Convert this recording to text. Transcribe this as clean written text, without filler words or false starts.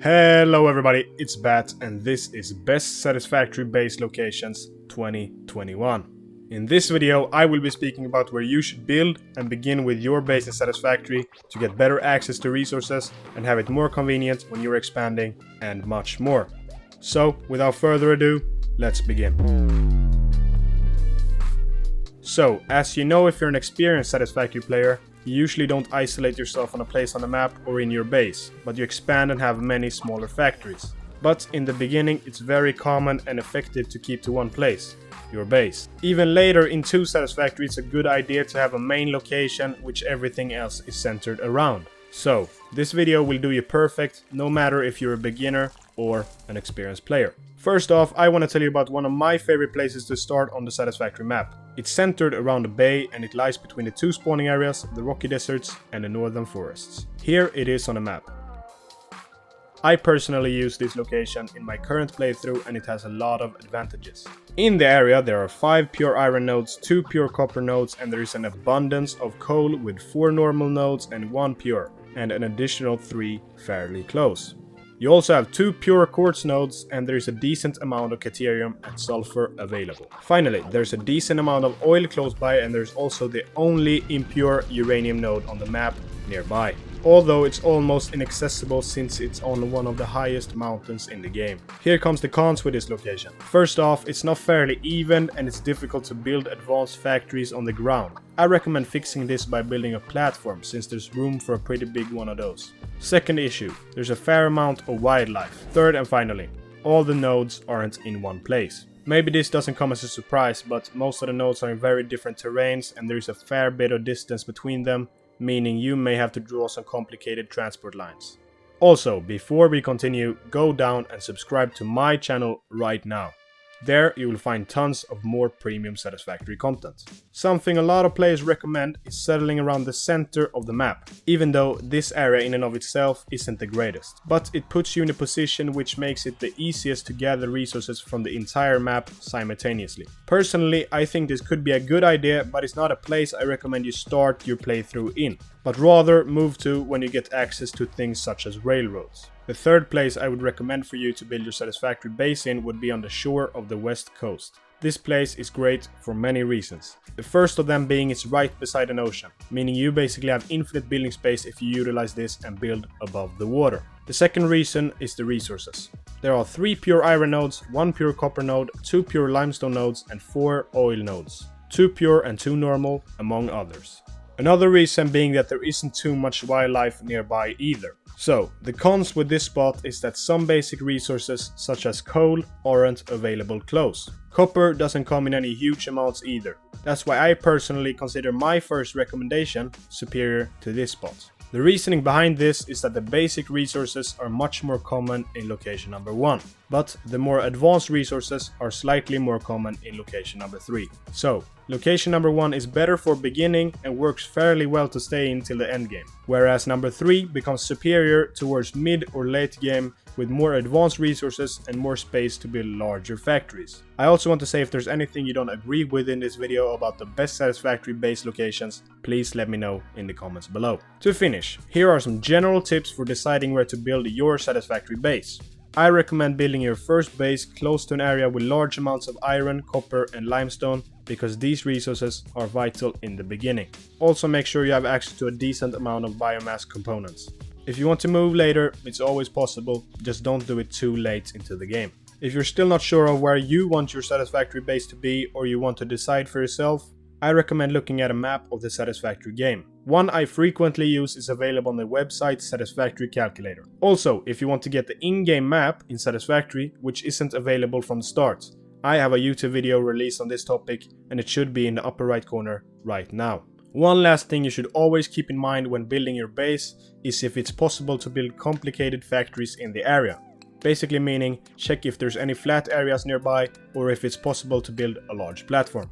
Hello everybody, it's Bat and this is Best Satisfactory Base Locations 2021. In this video I will be speaking about where you should build and begin with your base in Satisfactory to get better access to resources and have it more convenient when you're expanding and much more. So without further ado, let's begin. So, as you know, if you're an experienced Satisfactory player, you usually don't isolate yourself on a place on the map or in your base, but you expand and have many smaller factories. But in the beginning it's very common and effective to keep to one place, your base. Even later in 2 Satisfactory it's a good idea to have a main location which everything else is centered around. So, this video will do you perfect, no matter if you're a beginner or an experienced player. First off, I want to tell you about one of my favorite places to start on the Satisfactory map. It's centered around a bay and it lies between the 2 spawning areas, the rocky deserts and the northern forests. Here it is on the map. I personally use this location in my current playthrough and it has a lot of advantages. In the area there are 5 pure iron nodes, 2 pure copper nodes and there is an abundance of coal with 4 normal nodes and 1 pure, and an additional 3 fairly close. You also have 2 pure quartz nodes and there is a decent amount of caterium and sulfur available. Finally, there's a decent amount of oil close by and there's also the only impure uranium node on the map nearby. Although it's almost inaccessible since it's on one of the highest mountains in the game. Here comes the cons with this location. First off, it's not fairly even and it's difficult to build advanced factories on the ground. I recommend fixing this by building a platform since there's room for a pretty big one of those. Second issue, there's a fair amount of wildlife. Third and finally, all the nodes aren't in one place. Maybe this doesn't come as a surprise, but most of the nodes are in very different terrains and there is a fair bit of distance between them, meaning you may have to draw some complicated transport lines. Also, before we continue, go down and subscribe to my channel right now. There you will find tons of more premium Satisfactory content. Something a lot of players recommend is settling around the center of the map, even though this area in and of itself isn't the greatest. But it puts you in a position which makes it the easiest to gather resources from the entire map simultaneously. Personally, I think this could be a good idea, but it's not a place I recommend you start your playthrough in, but rather move to when you get access to things such as railroads. The third place I would recommend for you to build your Satisfactory base in would be on the shore of the west coast. This place is great for many reasons. The first of them being it's right beside an ocean, meaning you basically have infinite building space if you utilize this and build above the water. The second reason is the resources. There are 3 pure iron nodes, 1 pure copper node, 2 pure limestone nodes and 4 oil nodes. 2 pure and 2 normal, among others. Another reason being that there isn't too much wildlife nearby either. So, the cons with this spot is that some basic resources such as coal aren't available close. Copper doesn't come in any huge amounts either. That's why I personally consider my first recommendation superior to this spot. The reasoning behind this is that the basic resources are much more common in location number 1, but the more advanced resources are slightly more common in location number 3. So, location number 1 is better for beginning and works fairly well to stay in till the end game, whereas number 3 becomes superior towards mid or late game with more advanced resources and more space to build larger factories. I also want to say if there's anything you don't agree with in this video about the best Satisfactory base locations, please let me know in the comments below. To finish, here are some general tips for deciding where to build your Satisfactory base. I recommend building your first base close to an area with large amounts of iron, copper and limestone because these resources are vital in the beginning. Also make sure you have access to a decent amount of biomass components. If you want to move later, it's always possible, just don't do it too late into the game. If you're still not sure of where you want your Satisfactory base to be or you want to decide for yourself, I recommend looking at a map of the Satisfactory game. One I frequently use is available on the website Satisfactory Calculator. Also, if you want to get the in-game map in Satisfactory, which isn't available from the start, I have a YouTube video released on this topic and it should be in the upper right corner right now. One last thing you should always keep in mind when building your base is if it's possible to build complicated factories in the area. Basically meaning check if there's any flat areas nearby or if it's possible to build a large platform.